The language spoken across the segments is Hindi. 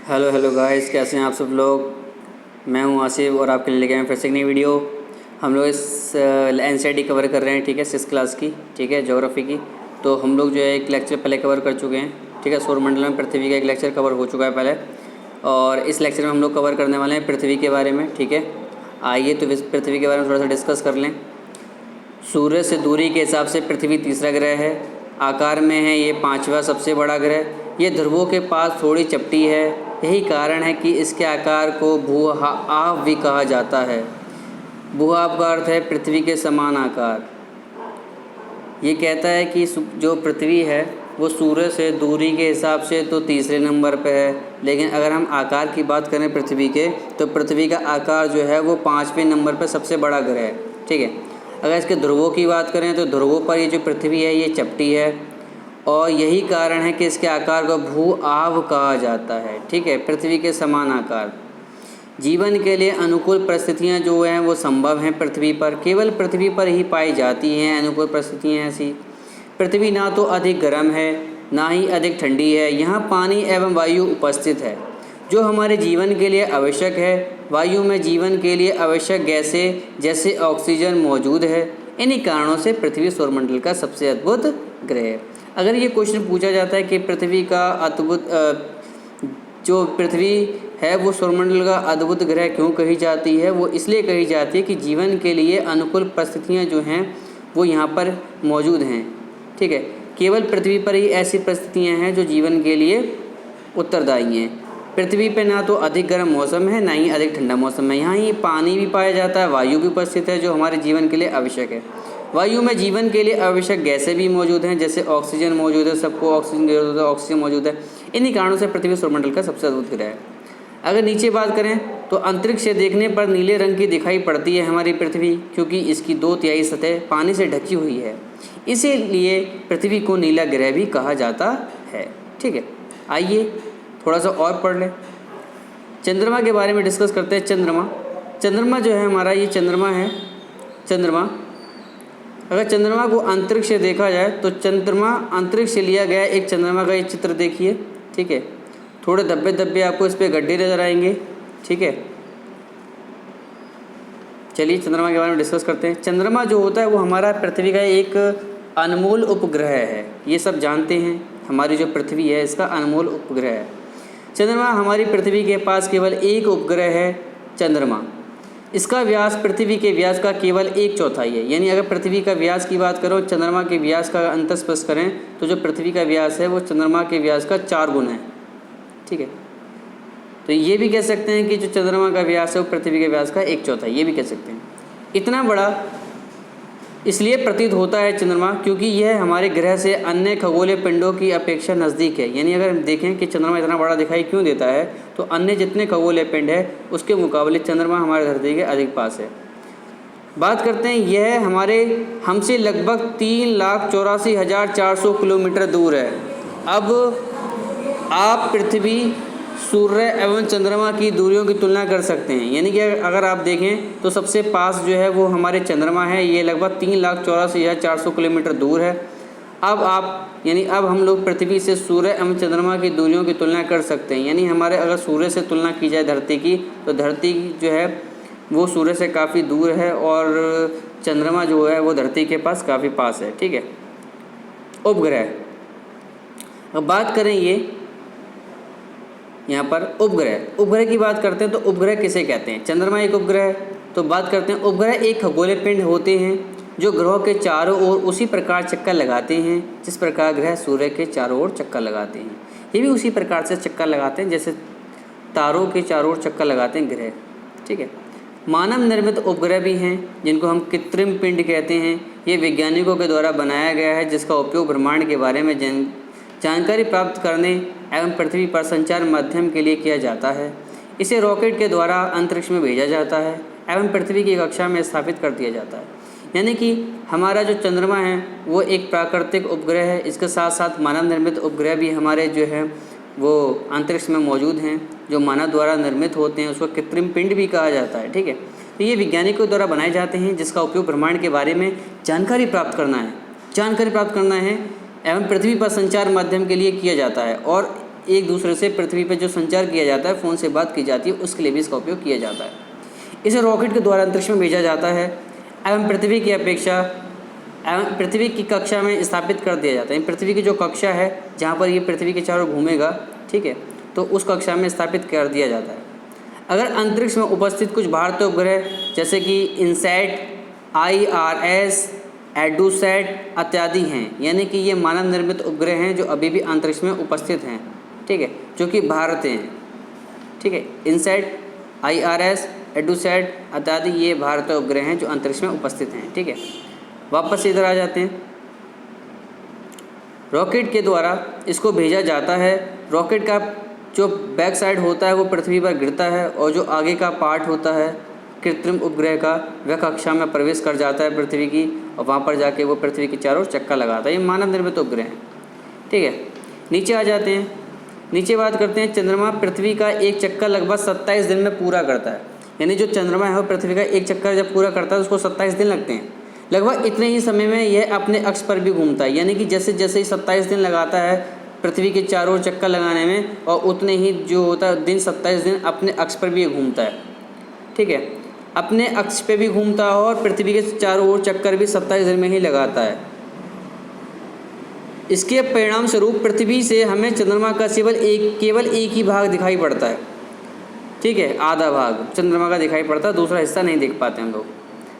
हेलो हेलो गाइस, कैसे हैं आप सब लोग। मैं हूं आसिफ और आपके लिए लेके आए फिर से एक नई वीडियो। हम लोग इस एनसीईआरटी कवर कर रहे हैं, ठीक है, 6th क्लास की, ठीक है, ज्योग्राफी की। तो हम लोग जो है एक लेक्चर पहले कवर कर चुके हैं, ठीक है। सौरमंडल में पृथ्वी का एक लेक्चर कवर हो चुका है पहले, और इस लेक्चर में हम लोग कवर करने वाले हैं पृथ्वी के बारे में, ठीक है। आइए तो पृथ्वी के बारे में थोड़ा सा डिस्कस कर लें। सूर्य से दूरी के हिसाब से पृथ्वी तीसरा ग्रह है। आकार में है ये 5वां सबसे बड़ा ग्रह। ये ध्रुवों के पास थोड़ी चपटी है। यही कारण है कि इसके आकार को भू-आव भी कहा जाता है। भू-आव का अर्थ है पृथ्वी के समान आकार। ये कहता है कि जो पृथ्वी है वो सूर्य से दूरी के हिसाब से तो तीसरे नंबर पे है, लेकिन अगर हम आकार की बात करें पृथ्वी के, तो पृथ्वी का आकार जो है वो 5वें नंबर पे सबसे बड़ा ग्रह है, ठीक है। अगर इसके ध्रुवों की बात करें तो ध्रुवों पर ये जो पृथ्वी है ये चपटी है, और यही कारण है कि इसके आकार को भू-आव कहा जाता है, ठीक है, पृथ्वी के समान आकार। जीवन के लिए अनुकूल परिस्थितियां जो हैं वो संभव हैं पृथ्वी पर, केवल पृथ्वी पर ही पाई जाती हैं अनुकूल परिस्थितियां ऐसी। पृथ्वी ना तो अधिक गर्म है ना ही अधिक ठंडी है। यहाँ पानी एवं वायु उपस्थित है जो हमारे जीवन के लिए आवश्यक है। वायु में जीवन के लिए आवश्यक गैसें जैसे ऑक्सीजन मौजूद है। इन्हीं कारणों से पृथ्वी सौरमंडल का सबसे अद्भुत ग्रह है। अगर ये क्वेश्चन पूछा जाता है कि पृथ्वी का अद्भुत जो पृथ्वी है वो सौरमंडल का अद्भुत ग्रह क्यों कही जाती है, वो इसलिए कही जाती है कि जीवन के लिए अनुकूल परिस्थितियाँ जो हैं वो यहाँ पर मौजूद हैं, ठीक है। केवल पृथ्वी पर ही ऐसी परिस्थितियाँ हैं जो जीवन के लिए उत्तरदायी हैं। पृथ्वी पर ना तो अधिक गर्म मौसम है ना ही अधिक ठंडा मौसम है। यहाँ ही पानी भी पाया जाता है, वायु भी उपस्थित है जो हमारे जीवन के लिए आवश्यक है। वायु में जीवन के लिए आवश्यक गैसें भी मौजूद हैं, जैसे ऑक्सीजन मौजूद है, सबको ऑक्सीजन की जरूरत है, ऑक्सीजन मौजूद है। इन्हीं कारणों से पृथ्वी सौरमंडल का सबसे अद्भुत ग्रह है। अगर नीचे बात करें तो अंतरिक्ष से देखने पर नीले रंग की दिखाई पड़ती है हमारी पृथ्वी, क्योंकि इसकी 2/3 सतह पानी से ढकी हुई है। इसीलिए पृथ्वी को नीला ग्रह भी कहा जाता है, ठीक है। आइए थोड़ा सा और पढ़ लें। चंद्रमा के बारे में डिस्कस करते हैं। चंद्रमा जो है हमारा, ये चंद्रमा है। चंद्रमा, अगर चंद्रमा को अंतरिक्ष से देखा जाए तो चंद्रमा अंतरिक्ष से लिया गया एक चंद्रमा का ये चित्र देखिए, ठीक है। थोड़े धब्बे धब्बे आपको इस पर गड्ढे नज़र आएंगे, ठीक है। चलिए चंद्रमा के बारे में डिस्कस करते हैं। चंद्रमा जो होता है वो हमारा पृथ्वी का एक अनमोल उपग्रह है। ये सब जानते हैं, हमारी जो पृथ्वी है इसका अनमोल उपग्रह है चंद्रमा। हमारी पृथ्वी के पास केवल एक उपग्रह है चंद्रमा। इसका व्यास पृथ्वी के व्यास का केवल 1/4 है। यानी अगर पृथ्वी का व्यास की बात करो, चंद्रमा के व्यास का अंतर स्पष्ट करें तो जो पृथ्वी का व्यास है वो चंद्रमा के व्यास का 4 गुना है, ठीक है। तो ये भी कह सकते हैं कि जो चंद्रमा का व्यास है वो पृथ्वी के व्यास का 1/4, ये भी कह सकते हैं। इतना बड़ा इसलिए प्रतीत होता है चंद्रमा क्योंकि यह हमारे ग्रह से अन्य खगोलीय पिंडों की अपेक्षा नज़दीक है। यानी अगर हम देखें कि चंद्रमा इतना बड़ा दिखाई क्यों देता है, तो अन्य जितने खगोलीय पिंड है उसके मुकाबले चंद्रमा हमारे धरती के अधिक पास है। बात करते हैं, यह हमसे लगभग 3,84,400 किलोमीटर दूर है। अब आप पृथ्वी, सूर्य एवं चंद्रमा की दूरियों की तुलना कर सकते हैं। यानी कि अगर आप देखें तो सबसे पास जो है वो हमारे चंद्रमा है, ये लगभग 3,84,400 किलोमीटर दूर है। अब हम लोग पृथ्वी से सूर्य एवं चंद्रमा की दूरियों की तुलना कर सकते हैं। यानी हमारे अगर सूर्य से तुलना की जाए धरती की, तो धरती जो है वो सूर्य से काफ़ी दूर है और चंद्रमा जो है वो धरती के पास काफ़ी पास है, ठीक है। उपग्रह, अब बात करें ये यहाँ पर उपग्रह की बात करते हैं तो उपग्रह किसे कहते हैं। चंद्रमा एक उपग्रह है, तो बात करते हैं उपग्रह एक खगोलीय पिंड होते हैं जो ग्रहों के चारों ओर उसी प्रकार चक्कर लगाते हैं जिस प्रकार ग्रह सूर्य के चारों ओर चक्कर लगाते हैं। ये भी उसी प्रकार से चक्कर लगाते हैं जैसे तारों के चारों ओर चक्कर लगाते हैं ग्रह, ठीक है। मानव निर्मित उपग्रह भी हैं जिनको हम कृत्रिम पिंड कहते हैं। ये वैज्ञानिकों के द्वारा बनाया गया है जिसका उपयोग ब्रह्मांड के बारे में जानकारी प्राप्त करने एवं पृथ्वी पर संचार माध्यम के लिए किया जाता है। इसे रॉकेट के द्वारा अंतरिक्ष में भेजा जाता है एवं पृथ्वी की कक्षा में स्थापित कर दिया जाता है। यानी कि हमारा जो चंद्रमा है वो एक प्राकृतिक उपग्रह है। इसके साथ साथ मानव निर्मित उपग्रह भी हमारे जो है वो अंतरिक्ष में मौजूद हैं, जो मानव द्वारा निर्मित होते हैं। उसको कृत्रिम पिंड भी कहा जाता है, ठीक है। तो ये वैज्ञानिकों द्वारा बनाए जाते हैं जिसका उपयोग ब्रह्मांड के बारे में जानकारी प्राप्त करना है एवं पृथ्वी पर संचार माध्यम के लिए किया जाता है। और एक दूसरे से पृथ्वी पर जो संचार किया जाता है, फ़ोन से बात की जाती है, उसके लिए भी इसका उपयोग किया जाता है। इसे रॉकेट के द्वारा अंतरिक्ष में भेजा जाता है एवं पृथ्वी की कक्षा में स्थापित कर दिया जाता है। पृथ्वी की जो कक्षा है जहाँ पर ये पृथ्वी के चारों घूमेगा, ठीक है, तो उस कक्षा में स्थापित कर दिया जाता है। अगर अंतरिक्ष में उपस्थित कुछ भारतीय उपग्रह जैसे कि इनसैट, IRS, एडूसैट इत्यादि हैं, यानी कि ये मानव निर्मित उपग्रह हैं जो अभी भी अंतरिक्ष में उपस्थित हैं, ठीक है, जो कि भारत हैं, ठीक है। इनसैट, IRS, एडूसैट इत्यादि ये भारतीय उपग्रह हैं जो अंतरिक्ष में उपस्थित हैं, ठीक है। वापस इधर आ जाते हैं। रॉकेट के द्वारा इसको भेजा जाता है। रॉकेट का जो बैक साइड होता है वो पृथ्वी पर गिरता है और जो आगे का पार्ट होता है कृत्रिम उपग्रह का, वह कक्षा में प्रवेश कर जाता है पृथ्वी की, और वहाँ पर जाके वो पृथ्वी के चारों चक्कर लगाता है। ये मानव निर्मित उपग्रह हैं, ठीक है। नीचे आ जाते हैं। नीचे बात करते हैं चंद्रमा पृथ्वी का एक चक्कर लगभग 27 दिन में पूरा करता है। यानी जो चंद्रमा है वो पृथ्वी का एक चक्कर जब पूरा करता है उसको 27 दिन लगते हैं। लगभग इतने ही समय में यह अपने अक्ष पर भी घूमता है, यानी कि जैसे जैसे ही 27 दिन लगाता है पृथ्वी के चारों ओर चक्कर लगाने में, और उतने ही जो होता है दिन 27 दिन अपने अक्ष पर भी घूमता है, ठीक है। अपने अक्ष पे भी घूमता है और पृथ्वी के चारों ओर चक्कर भी 27 दिन में ही लगाता है। इसके परिणाम स्वरूप पृथ्वी से हमें चंद्रमा का केवल एक ही भाग दिखाई पड़ता है, ठीक है, आधा भाग चंद्रमा का दिखाई पड़ता है, दूसरा हिस्सा नहीं देख पाते हम लोग।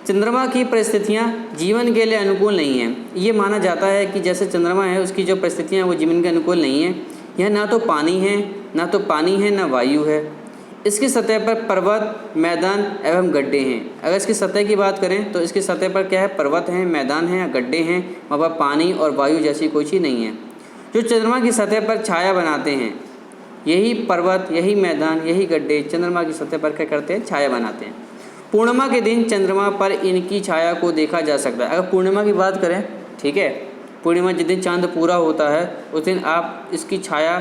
चंद्रमा की परिस्थितियाँ जीवन के लिए अनुकूल नहीं हैं। ये माना जाता है कि जैसे चंद्रमा है उसकी जो परिस्थितियाँ वो जीवन के अनुकूल नहीं है। यह ना तो पानी है ना वायु है। इसकी सतह पर पर्वत, मैदान एवं गड्ढे हैं। अगर इसकी सतह की बात करें तो इसकी सतह पर क्या है, पर्वत हैं, मैदान हैं या गड्ढे हैं, वहाँ पर पानी और वायु जैसी कोई चीज़ नहीं है। जो चंद्रमा की सतह पर छाया बनाते हैं, यही पर्वत, यही मैदान, यही गड्ढे चंद्रमा की सतह पर क्या करते हैं, छाया बनाते हैं। पूर्णिमा के दिन चंद्रमा पर इनकी छाया को देखा जा सकता है। अगर पूर्णिमा की बात करें, ठीक है, पूर्णिमा जिस दिन चांद पूरा होता है उस दिन आप इसकी छाया,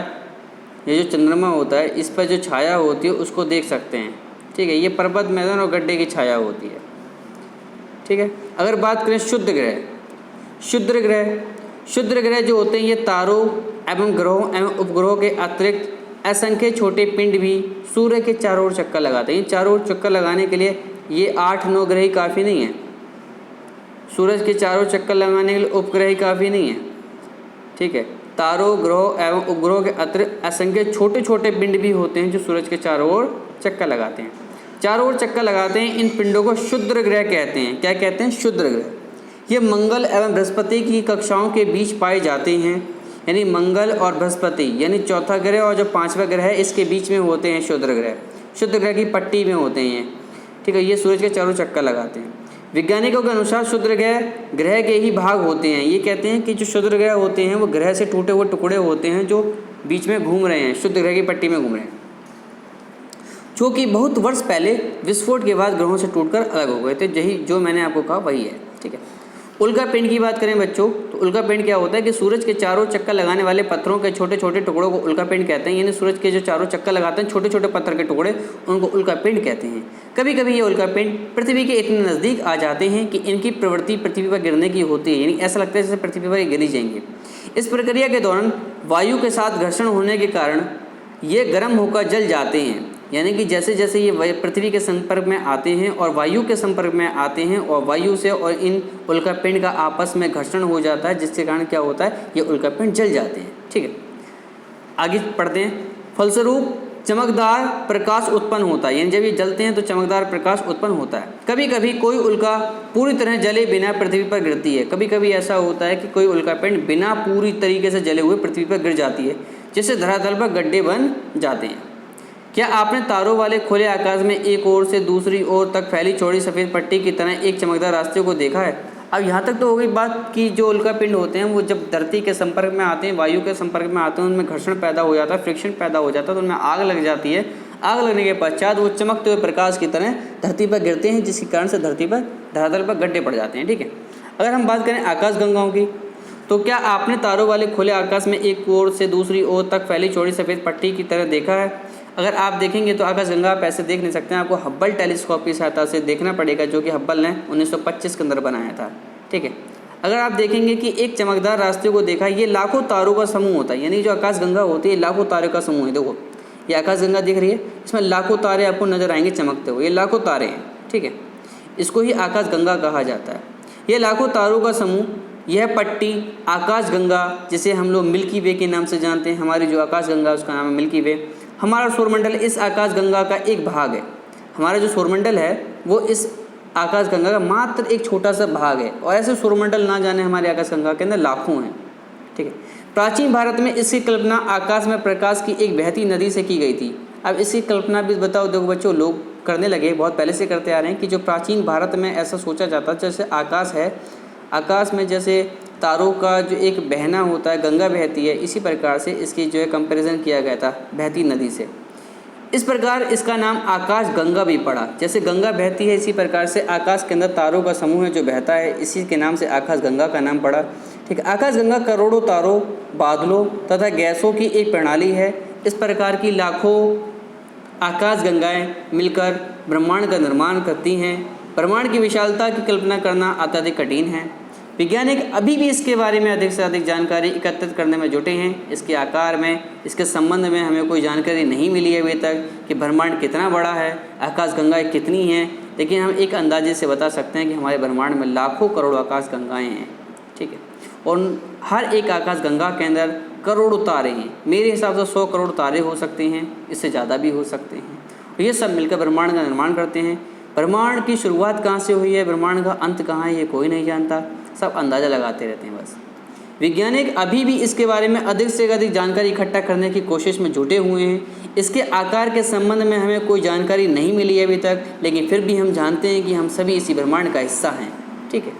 ये जो चंद्रमा होता है इस पर जो छाया होती है उसको देख सकते हैं, ठीक है। ये पर्वत, मैदान और गड्ढे की छाया होती है, ठीक है। अगर बात करें शुद्र ग्रह जो होते हैं ये तारों एवं ग्रहों एवं उपग्रहों के अतिरिक्त असंख्य छोटे पिंड भी सूर्य के चारों ओर चक्कर लगाते हैं। चारों ओर चक्कर लगाने के लिए ये 8-9 ग्रह ही काफ़ी नहीं है। सूरज के चारों चक्कर लगाने के लिए उपग्रह ही काफ़ी नहीं है, ठीक है। तारों, ग्रहों एवं उपग्रहों के अतिरिक्त असंख्य छोटे छोटे पिंड भी होते हैं जो सूरज के चारों ओर चक्कर लगाते हैं। चारों ओर चक्कर लगाते हैं। इन पिंडों को क्षुद्र ग्रह कहते हैं। क्या कहते हैं? क्षुद्र ग्रह। ये मंगल एवं बृहस्पति की कक्षाओं के बीच पाए जाते हैं। यानी मंगल और बृहस्पति यानी चौथा ग्रह और जो 5वां ग्रह है इसके बीच में होते हैं क्षुद्र ग्रह। क्षुद्र ग्रह की पट्टी में होते हैं ये, ठीक है। ये सूरज के चारों चक्कर लगाते हैं। वैज्ञानिकों के अनुसार क्षुद्र ग्रह के ही भाग होते हैं। ये कहते हैं कि जो क्षुद्र ग्रह होते हैं वो ग्रह से टूटे हुए टुकड़े होते हैं जो बीच में घूम रहे हैं, क्षुद्र ग्रह की पट्टी में घूम रहे हैं, जो कि बहुत वर्ष पहले विस्फोट के बाद ग्रहों से टूटकर अलग हो गए थे। यही जो मैंने आपको कहा वही है, ठीक है। उल्का पिंड की बात करें बच्चों, तो उल्का पिंड क्या होता है कि सूरज के चारों चक्कर लगाने वाले पत्थरों के छोटे छोटे टुकड़ों को उल्का पिंड कहते हैं। यानी सूरज के जो चारों चक्कर लगाते हैं छोटे छोटे पत्थर के टुकड़े, उनको उल्का पिंड कहते हैं। कभी कभी ये उल्का पिंड पृथ्वी के इतने नज़दीक आ जाते हैं कि इनकी प्रवृत्ति पृथ्वी पर गिरने की होती है। यानी ऐसा लगता है जैसे पृथ्वी पर गिर जाएंगे। इस प्रक्रिया के दौरान वायु के साथ घर्षण होने के कारण ये गर्म होकर जल जाते हैं। यानी कि जैसे जैसे ये पृथ्वी के संपर्क में आते हैं और वायु के संपर्क में आते हैं और वायु से और इन उल्का पिंड का आपस में घर्षण हो जाता है, जिसके कारण क्या होता है, ये उल्का पिंड जल जाते हैं, ठीक है। आगे पढ़ते हैं। फलस्वरूप चमकदार प्रकाश उत्पन्न होता है। यानी जब ये जलते हैं तो चमकदार प्रकाश उत्पन्न होता है। कभी कभी कोई उल्का पूरी तरह जले बिना पृथ्वी पर गिरती है। कभी कभी ऐसा होता है कि कोई उल्का पिंड बिना पूरी तरीके से जले हुए पृथ्वी पर गिर जाती है, जिससे धरातल पर गड्ढे बन जाते हैं। क्या आपने तारों वाले खुले आकाश में एक ओर से दूसरी ओर तक फैली चौड़ी सफ़ेद पट्टी की तरह एक चमकदार रास्ते को देखा है? अब यहाँ तक तो हो गई बात कि जो उल्का पिंड होते हैं वो जब धरती के संपर्क में आते हैं, वायु के संपर्क में आते हैं, उनमें घर्षण पैदा हो जाता है, फ्रिक्शन पैदा हो जाता है, तो उनमें आग लग जाती है। आग लगने के पश्चात वो चमकते हुए प्रकाश की तरह धरती पर गिरते हैं, जिसके कारण से धरती पर धरातल पर गड्ढे पड़ जाते हैं, ठीक है। अगर हम बात करें आकाशगंगाओं की, तो क्या आपने तारों वाले खुले आकाश में एक ओर से दूसरी ओर तक फैली चौड़ी सफ़ेद पट्टी की तरह देखा है? अगर आप देखेंगे तो आकाशगंगा आप ऐसे देख नहीं सकते हैं, आपको हब्बल टेलीस्कोप की सहायता से देखना पड़ेगा, जो कि हब्बल ने 1925 के अंदर बनाया था, ठीक है। अगर आप देखेंगे कि एक चमकदार रास्ते को देखा, ये लाखों तारों का समूह होता है, यानी जो आकाशगंगा होती है लाखों तारों का समूह है। देखो ये आकाशगंगा दिख रही है, इसमें लाखों तारे आपको नजर आएंगे चमकते हुए, ये लाखों तारे हैं, ठीक है, इसको ही आकाशगंगा कहा जाता है। ये लाखों तारों का समूह, यह पट्टी आकाशगंगा, जिसे हम लोग मिल्की वे के नाम से जानते हैं, हमारी जो आकाशगंगा उसका नाम है मिल्की वे। हमारा सौरमंडल इस आकाशगंगा का एक भाग है। हमारा जो सौरमंडल है वो इस आकाशगंगा का मात्र एक छोटा सा भाग है, और ऐसे सौरमंडल ना जाने हमारे आकाशगंगा के अंदर लाखों हैं, ठीक है। प्राचीन भारत में इसकी कल्पना आकाश में प्रकाश की एक बहती नदी से की गई थी। अब इसकी कल्पना भी बताओ, देखो बच्चों, लोग करने लगे, बहुत पहले से करते आ रहे हैं कि जो प्राचीन भारत में ऐसा सोचा जाता है जैसे आकाश है, आकाश में जैसे तारों का जो एक बहना होता है, गंगा बहती है, इसी प्रकार से इसकी जो है कंपैरिजन किया गया था बहती नदी से। इस प्रकार इसका नाम आकाश गंगा भी पड़ा। जैसे गंगा बहती है इसी प्रकार से आकाश के अंदर तारों का समूह है जो बहता है, इसी के नाम से आकाश गंगा का नाम पड़ा, ठीक है। आकाश गंगा करोड़ों तारों, बादलों तथा गैसों की एक प्रणाली है। इस प्रकार की लाखों आकाश गंगाएँ मिलकर ब्रह्मांड का निर्माण करती हैं। ब्रह्मांड की विशालता की कल्पना करना अत्यधिक कठिन है। वैज्ञानिक अभी भी इसके बारे में अधिक से अधिक जानकारी एकत्रित करने में जुटे हैं। इसके आकार में, इसके संबंध में हमें कोई जानकारी नहीं मिली है अभी तक कि ब्रह्मांड कितना बड़ा है, आकाशगंगाएँ कितनी हैं, लेकिन हम एक अंदाजे से बता सकते हैं कि हमारे ब्रह्मांड में लाखों करोड़ों आकाशगंगाएँ हैं, ठीक है। और हर एक आकाशगंगा के अंदर करोड़ों तारे हैं। मेरे हिसाब से 100 करोड़ तारे हो सकते हैं, इससे ज़्यादा भी हो सकते हैं। ये सब मिलकर ब्रह्मांड का निर्माण करते हैं। ब्रह्मांड की शुरुआत कहाँ से हुई है, ब्रह्मांड का अंत कहाँ है, ये कोई नहीं जानता, सब अंदाज़ा लगाते रहते हैं बस। वैज्ञानिक अभी भी इसके बारे में अधिक से अधिक जानकारी इकट्ठा करने की कोशिश में जुटे हुए हैं। इसके आकार के संबंध में हमें कोई जानकारी नहीं मिली है अभी तक, लेकिन फिर भी हम जानते हैं कि हम सभी इसी ब्रह्मांड का हिस्सा हैं, ठीक है।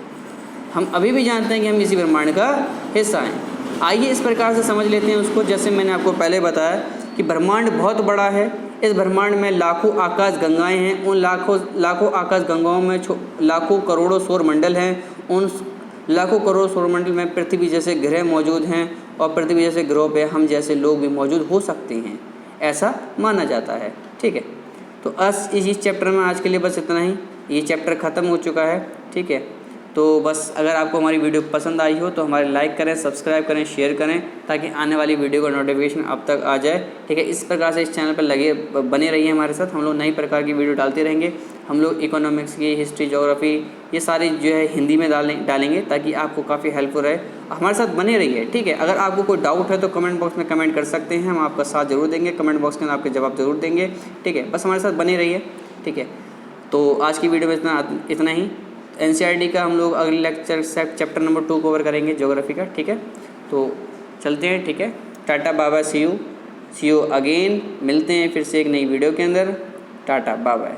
हम अभी भी जानते हैं कि हम इसी ब्रह्मांड का हिस्सा हैं। आइए इस प्रकार से समझ लेते हैं उसको। जैसे मैंने आपको पहले बताया कि ब्रह्मांड बहुत बड़ा है, इस ब्रह्मांड में लाखों आकाश गंगाएँ हैं, उन लाखों आकाश गंगाओं में लाखों करोड़ों सौरमंडल हैं, उन लाखों करोड़ सौरमंडल में पृथ्वी जैसे ग्रह मौजूद हैं, और पृथ्वी जैसे ग्रहों पे हम जैसे लोग भी मौजूद हो सकते हैं, ऐसा माना जाता है, ठीक है। तो इस चैप्टर में आज के लिए बस इतना ही, ये चैप्टर ख़त्म हो चुका है, ठीक है। तो बस अगर आपको हमारी वीडियो पसंद आई हो तो हमारे लाइक करें, सब्सक्राइब करें, शेयर करें, ताकि आने वाली वीडियो का नोटिफिकेशन अब तक आ जाए, ठीक है। इस प्रकार से इस चैनल पर बने रहिए हमारे साथ। हम लोग नई प्रकार की वीडियो डालते रहेंगे। हम लोग इकोनॉमिक्स की, हिस्ट्री, ज्योग्राफी, ये सारी जो है हिंदी में डालेंगे, ताकि आपको काफ़ी हेल्पफुल रहे। हमारे साथ बने रहिए, ठीक है। अगर आपको कोई डाउट है तो कमेंट बॉक्स में कमेंट कर सकते हैं, हम आपका साथ जरूर देंगे, कमेंट बॉक्स के अंदर आपके जवाब जरूर देंगे, ठीक है। बस हमारे साथ बने रहिए, ठीक है। तो आज की वीडियो में इतना ही। एनसीईआरटी का हम लोग अगले लेक्चर चैप्टर नंबर 2 कवर करेंगे, ज्योग्राफी का, ठीक है। तो चलते हैं, ठीक है। Tata bye, see you again. मिलते हैं फिर से एक नई वीडियो के अंदर। Tata bye.